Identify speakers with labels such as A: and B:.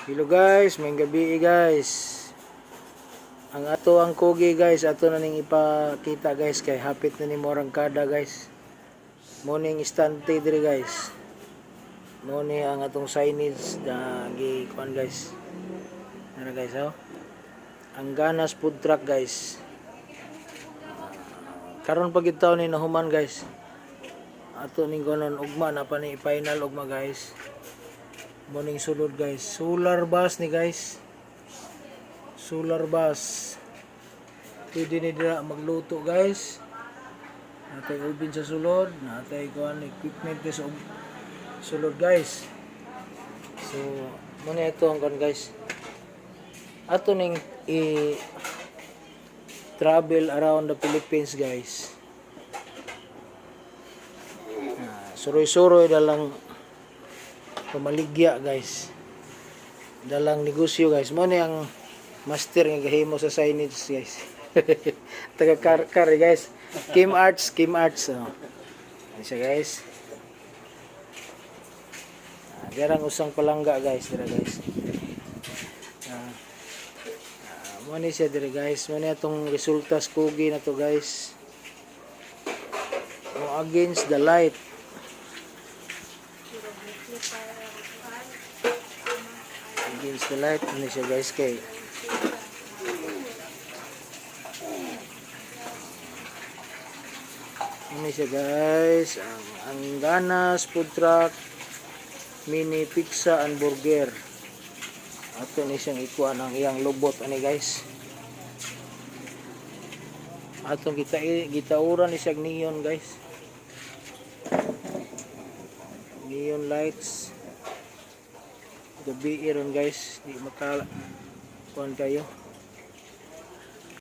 A: Hello guys, may gabi guys. Ang ato ang kugi guys, ato na ning ipakita guys kay hapit na ni morang kada guys. Morning stante dire guys. Mo ni ang atong signage na gi-kuan guys. Ano guys oh? Ang Ganas food truck guys. Karon pag itaw ni nahuman guys. Ato ning gonon ugma na pa ni final ugma guys. Morning sulod guys. Solar bus ni guys. Solar bus. Pwede ni dira magluto guys. Natay ubin sa sulod, natay kuan equipment sa sulod guys. So, muna ito ang kuan guys. Ato ning travel around the Philippines guys. Suroy-suroy dalang pamaligya guys. Dalang negosyo guys. Mo ni ang master nga gahimo sa signage guys. Taga kar guys. Kim Arts. Oh. Ano siya guys? Garang usang palangga guys, dira guys. Mo ni siya dira guys. Mo ni atong resulta sa kugi na to guys. Against the light. Against the light ni siya guys kay ini siya guys ang Ganas food truck mini pizza and burger. Ato ni siyang ikuan ang iyang lubot ani guys. Atong gitauran ni siya neon guys. Neon lights. Gabi iron guys, di makala kuan kayo.